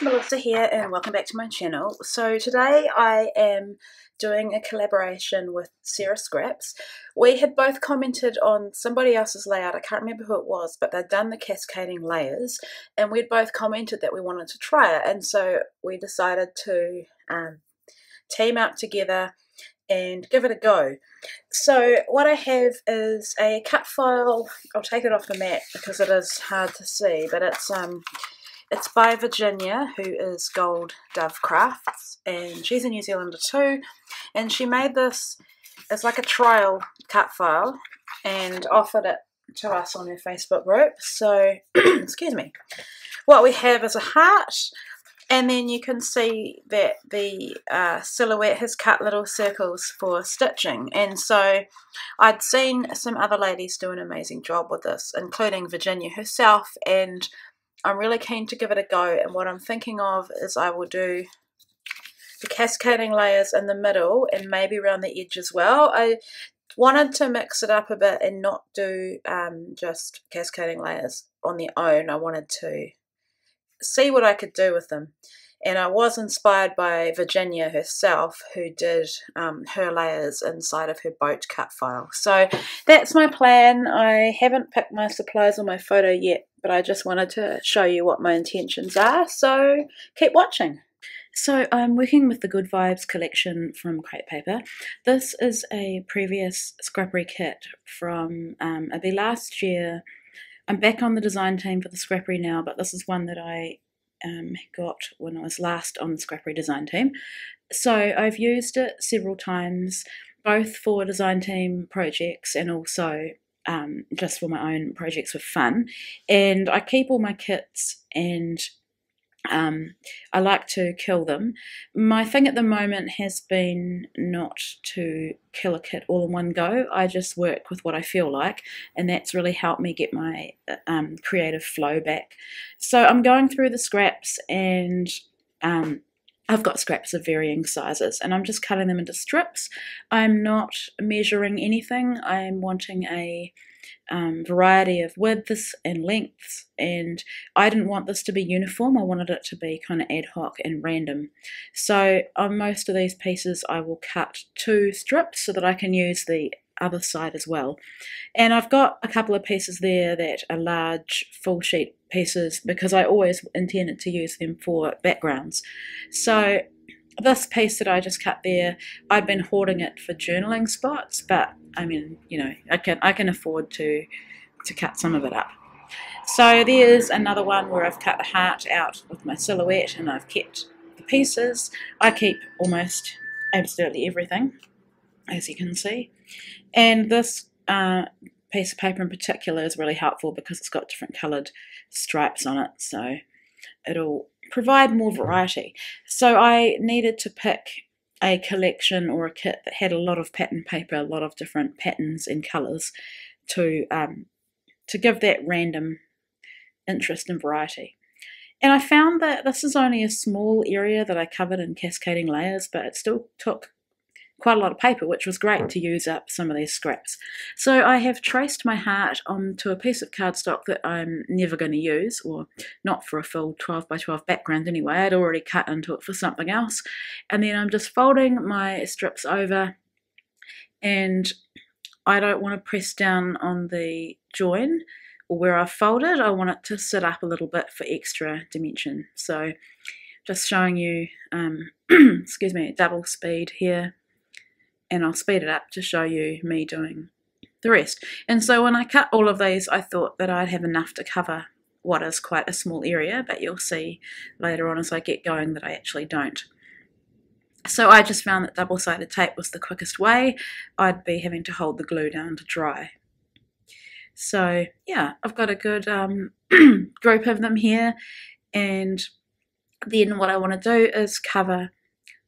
Melissa here and welcome back to my channel. So today I am doing a collaboration with Sara Scraps. We had both commented on somebody else's layout, I can't remember who it was, but they'd done the cascading layers and we'd both commented that we wanted to try it, and so we decided to team up together and give it a go. So what I have is a cut file. I'll take it off the mat because it is hard to see, but it's by Virginia, who is Gold Dove Crafts, and she's a New Zealander too, and she made this as like a trial cut file and offered it to us on her Facebook group. So, excuse me, what we have is a heart, and then you can see that the silhouette has cut little circles for stitching, and so I'd seen some other ladies do an amazing job with this, including Virginia herself, and I'm really keen to give it a go. And what I'm thinking of is I will do the cascading layers in the middle and maybe around the edge as well. I wanted to mix it up a bit and not do just cascading layers on their own. I wanted to see what I could do with them. And I was inspired by Virginia herself, who did her layers inside of her boat cut file. So that's my plan. I haven't picked my supplies or my photo yet, but I just wanted to show you what my intentions are. So keep watching. So I'm working with the Good Vibes collection from Crepe Paper. This is a previous scrappery kit from it'll be last year. I'm back on the design team for the scrappery now, but this is one that I got when I was last on the scrappery design team. So I've used it several times, both for design team projects and also just for my own projects for fun. And I keep all my kits, and I like to kill them. My thing at the moment has been not to kill a kit all in one go. I just work with what I feel like, and that's really helped me get my creative flow back. So I'm going through the scraps, and I've got scraps of varying sizes, and I'm just cutting them into strips. I'm not measuring anything. I'm wanting a variety of widths and lengths, and I didn't want this to be uniform. I wanted it to be kind of ad hoc and random. So on most of these pieces I will cut 2 strips so that I can use the other side as well. And I've got a couple of pieces there that are large full sheet pieces because I always intended to use them for backgrounds. So this piece that I just cut there, I'd been hoarding it for journaling spots, but I mean, you know, I can afford to cut some of it up. So there's another one where I've cut the heart out with my silhouette and I've kept the pieces. I keep almost absolutely everything, as you can see. And this piece of paper in particular is really helpful because it's got different coloured stripes on it, so it'll provide more variety. So I needed to pick a collection or a kit that had a lot of pattern paper, a lot of different patterns and colours to give that random interest and variety. And I found that this is only a small area that I covered in cascading layers, but it still took quite a lot of paper, which was great to use up some of these scraps. So I have traced my heart onto a piece of cardstock that I'm never going to use, or not for a full 12 by 12 background anyway. I'd already cut into it for something else. And then I'm just folding my strips over, and I don't want to press down on the join or where I've folded. I want it to sit up a little bit for extra dimension. So just showing you, excuse me, double speed here. And I'll speed it up to show you me doing the rest. And so when I cut all of these, I thought that I'd have enough to cover what is quite a small area, but you'll see later on as I get going that I actually don't. So I just found that double-sided tape was the quickest way. I'd be having to hold the glue down to dry. So yeah, I've got a good group of them here, and then what I want to do is cover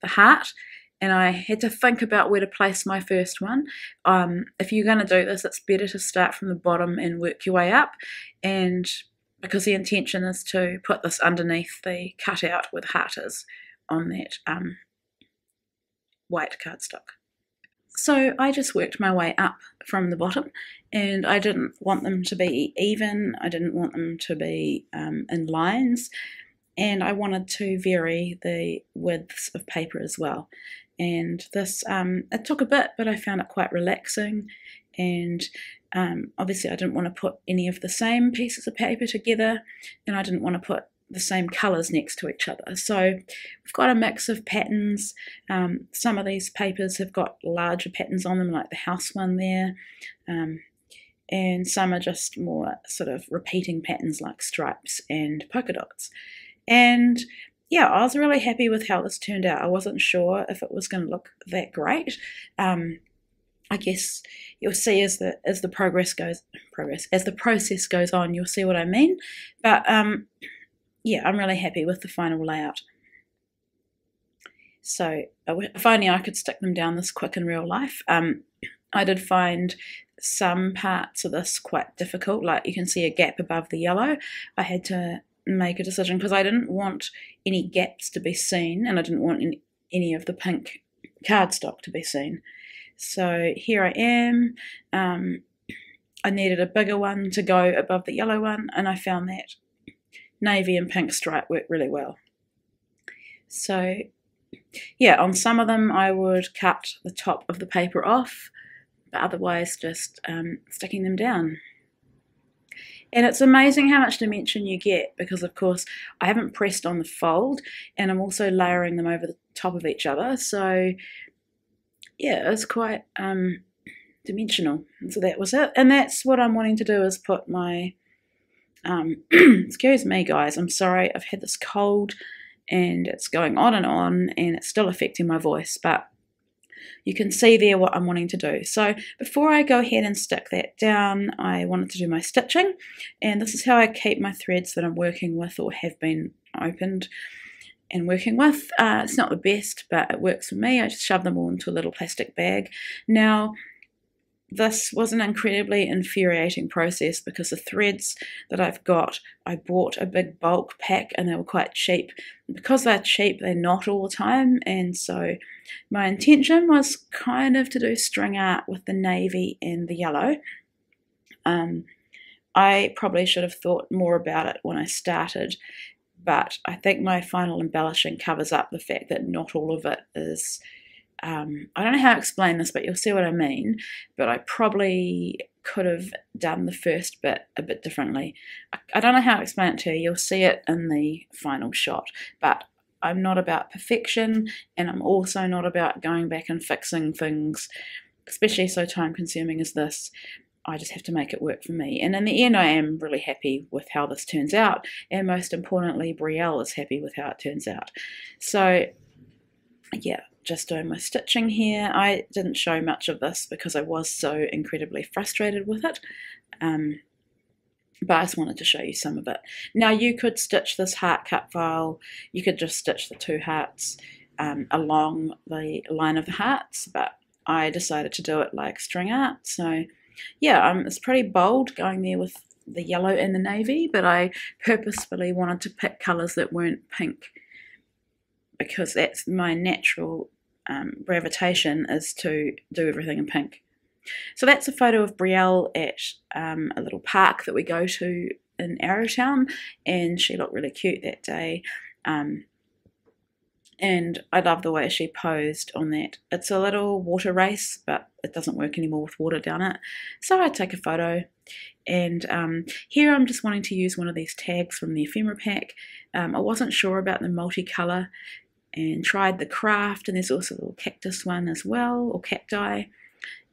the heart. And I had to think about where to place my first one. If you're going to do this, it's better to start from the bottom and work your way up, and because the intention is to put this underneath the cutout where the heart is on that white cardstock. So I just worked my way up from the bottom, and I didn't want them to be even. I didn't want them to be in lines. and I wanted to vary the widths of paper as well. And this, it took a bit, but I found it quite relaxing. And obviously I didn't want to put any of the same pieces of paper together, and I didn't want to put the same colours next to each other. So we've got a mix of patterns. Some of these papers have got larger patterns on them, like the house one there, and some are just more sort of repeating patterns like stripes and polka dots. And yeah, I was really happy with how this turned out. I wasn't sure if it was going to look that great. I guess you'll see as the process goes on, you'll see what I mean. But yeah, I'm really happy with the final layout. So if only I could stick them down this quick in real life. I did find some parts of this quite difficult, like you can see a gap above the yellow. I had to make a decision because I didn't want any gaps to be seen, and I didn't want any of the pink cardstock to be seen. So here I am. I needed a bigger one to go above the yellow one, and I found that navy and pink stripe worked really well. So yeah, on some of them I would cut the top of the paper off, but otherwise just sticking them down. And it's amazing how much dimension you get, because of course I haven't pressed on the fold, and I'm also layering them over the top of each other. So yeah, it's quite dimensional. So that was it. And that's what I'm wanting to do, is put my, excuse me guys, I'm sorry, I've had this cold and it's going on and it's still affecting my voice, but you can see there what I'm wanting to do. So before I go ahead and stick that down, I wanted to do my stitching, and this is how I keep my threads that I'm working with or have been opened and working with. It's not the best, but it works for me. I just shove them all into a little plastic bag. Now, this was an incredibly infuriating process because the threads that I've got, I bought a big bulk pack and they were quite cheap. Because they're cheap, they're not all the time, and so my intention was kind of to do string art with the navy and the yellow. I probably should have thought more about it when I started, but I think my final embellishing covers up the fact that not all of it is, I don't know how to explain this, but you'll see what I mean. But I probably could have done the first bit a bit differently. I don't know how to explain it to you. You'll see it in the final shot. But I'm not about perfection, and I'm also not about going back and fixing things, especially so time consuming as this. I just have to make it work for me. And in the end, I am really happy with how this turns out. And most importantly, Brielle is happy with how it turns out. So yeah, just doing my stitching here. I didn't show much of this because I was so incredibly frustrated with it, but I just wanted to show you some of it. Now, you could stitch this heart cut file, you could just stitch the two hearts along the line of the hearts, but I decided to do it like string art. So yeah, it's pretty bold going there with the yellow and the navy, but I purposefully wanted to pick colours that weren't pink, because that's my natural gravitation, is to do everything in pink. So that's a photo of Brielle at a little park that we go to in Arrowtown, and she looked really cute that day. And I love the way she posed on that. It's a little water race, but it doesn't work anymore with water down it. So I take a photo, and here I'm just wanting to use one of these tags from the ephemera pack. I wasn't sure about the multicolour and tried the craft, and there's also a little cactus one as well, or cacti,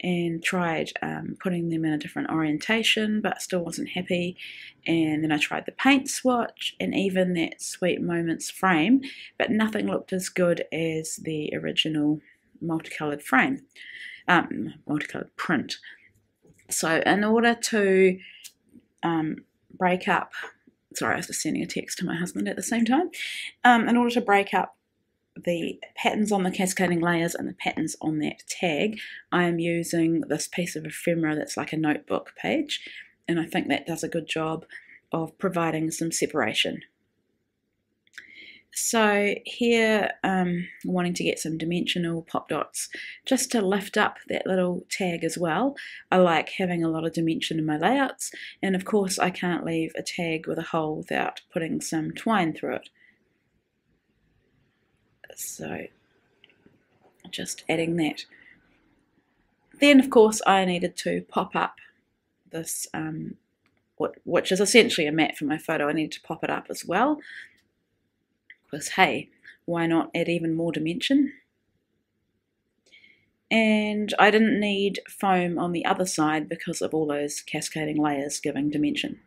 and tried putting them in a different orientation, but still wasn't happy. And then I tried the paint swatch and even that Sweet Moments frame, but nothing looked as good as the original multicoloured frame, multicoloured print. So in order to break up, sorry, I was just sending a text to my husband at the same time, in order to break up the patterns on the cascading layers and the patterns on that tag, I am using this piece of ephemera that's like a notebook page, and I think that does a good job of providing some separation. So here, wanting to get some dimensional pop dots just to lift up that little tag as well. I like having a lot of dimension in my layouts, and of course I can't leave a tag with a hole without putting some twine through it. So just adding that. Then of course I needed to pop up this, which is essentially a mat for my photo. I needed to pop it up as well, because hey, why not add even more dimension? And I didn't need foam on the other side because of all those cascading layers giving dimension.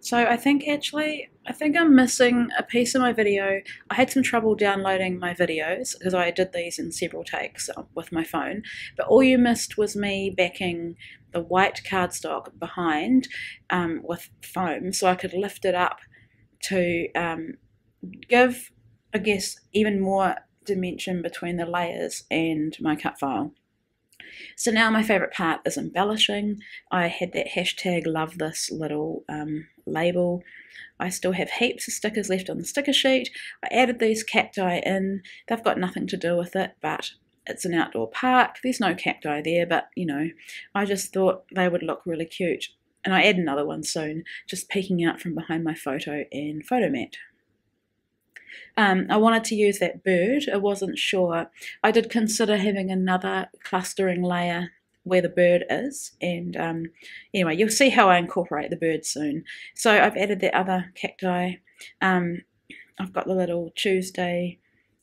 So I think I'm missing a piece of my video. I had some trouble downloading my videos because I did these in several takes with my phone, but all you missed was me backing the white cardstock behind with foam so I could lift it up to give, I guess, even more dimension between the layers and my cut file. So now my favourite part is embellishing. I had that hashtag love this little label. I still have heaps of stickers left on the sticker sheet. I added these cacti in. They've got nothing to do with it, but it's an outdoor park. There's no cacti there, but you know, I just thought they would look really cute. And I add another one soon, just peeking out from behind my photo and photo mat. I wanted to use that bird. I wasn't sure. I did consider having another clustering layer where the bird is, and anyway, you'll see how I incorporate the bird soon. So I've added the other cacti. I've got the little Tuesday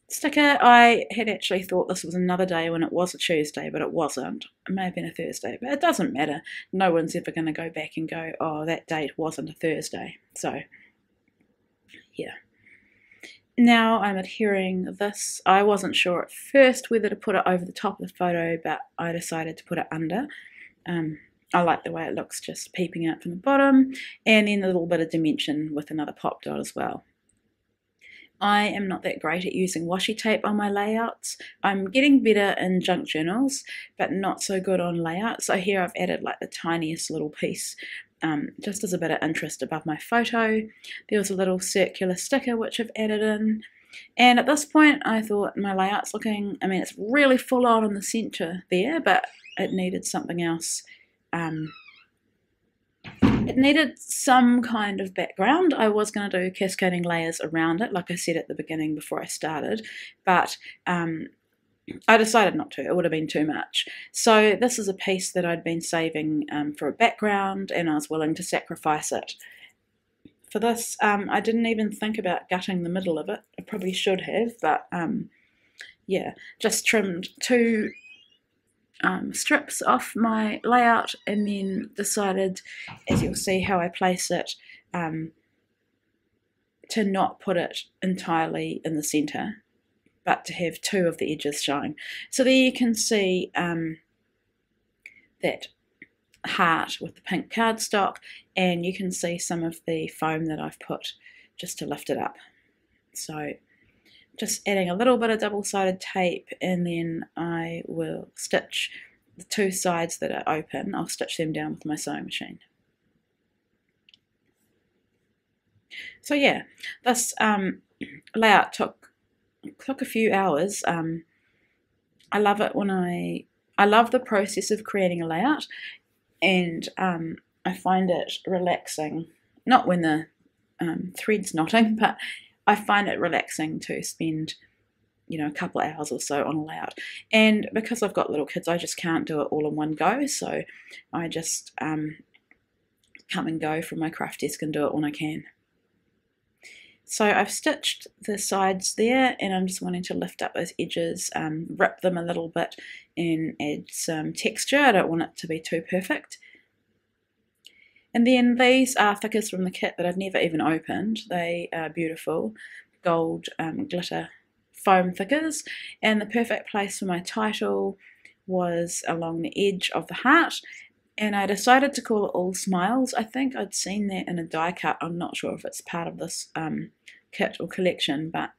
sticker. I had actually thought this was another day when it was a Tuesday, but it wasn't. It may have been a Thursday, but it doesn't matter. No one's ever going to go back and go, oh, that date wasn't a Thursday. So yeah. Now I'm adhering this. I wasn't sure at first whether to put it over the top of the photo, but I decided to put it under. I like the way it looks just peeping out from the bottom, and then a little bit of dimension with another pop dot as well. I am not that great at using washi tape on my layouts. I'm getting better in junk journals, but not so good on layouts. So here I've added like the tiniest little piece, just as a bit of interest above my photo. There was a little circular sticker which I've added in, and at this point I thought my layout's looking, I mean, it's really full on in the center there, but it needed something else. It needed some kind of background. I was going to do cascading layers around it, like I said at the beginning before I started, but I decided not to. It would have been too much. So this is a piece that I'd been saving for a background, and I was willing to sacrifice it. For this, I didn't even think about gutting the middle of it. I probably should have, but yeah, just trimmed two strips off my layout, and then decided, as you'll see how I place it, to not put it entirely in the center, but to have two of the edges showing. So there you can see that heart with the pink cardstock, and you can see some of the foam that I've put just to lift it up. So just adding a little bit of double-sided tape, and then I will stitch the two sides that are open. I'll stitch them down with my sewing machine. So yeah, this layout took a few hours. I love it when I love the process of creating a layout, and I find it relaxing, not when the thread's knotting, but I find it relaxing to spend, you know, a couple of hours or so on a layout. And because I've got little kids, I just can't do it all in one go, so I just come and go from my craft desk and do it when I can. So I've stitched the sides there, and I'm just wanting to lift up those edges, rip them a little bit and add some texture. I don't want it to be too perfect. And then these are thickers from the kit that I've never even opened. They are beautiful gold glitter foam thickers, and the perfect place for my title was along the edge of the heart, and I decided to call it All Smiles. I think I'd seen that in a die cut. I'm not sure if it's part of this kit or collection, but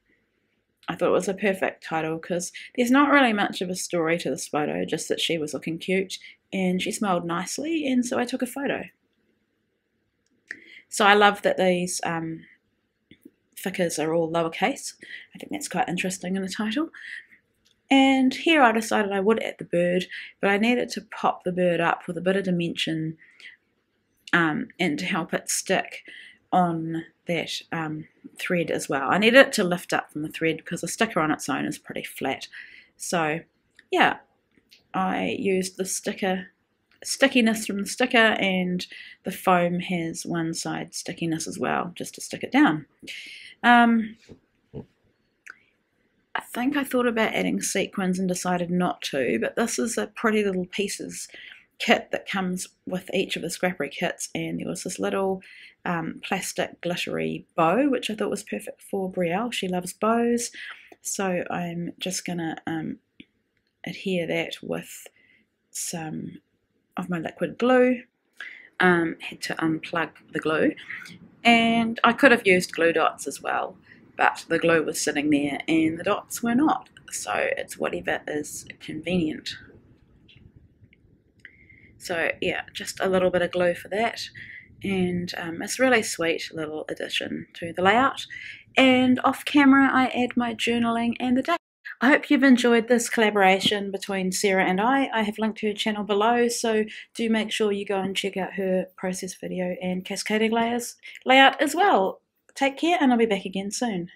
I thought it was a perfect title because there's not really much of a story to this photo, just that she was looking cute and she smiled nicely, and so I took a photo. So I love that these thickers are all lowercase. I think that's quite interesting in the title. And here I decided I would add the bird, but I needed to pop the bird up with a bit of dimension and to help it stick on that thread as well. I need it to lift up from the thread because the sticker on its own is pretty flat. So yeah, I used the stickiness from the sticker, and the foam has one side stickiness as well, just to stick it down. I think I thought about adding sequins and decided not to, but this is a Pretty Little Pieces kit that comes with each of the Scrappery kits, and there was this little plastic glittery bow which I thought was perfect for Brielle. She loves bows, so I'm just gonna adhere that with some of my liquid glue. Had to unplug the glue, and I could have used glue dots as well, but the glue was sitting there and the dots were not, so it's whatever is convenient. So yeah, just a little bit of glue for that, and it's a really sweet little addition to the layout. And off camera I add my journaling and the date. I hope you've enjoyed this collaboration between Sarah and I. I have linked her channel below, so do make sure you go and check out her process video and cascading layout as well. Take care, and I'll be back again soon.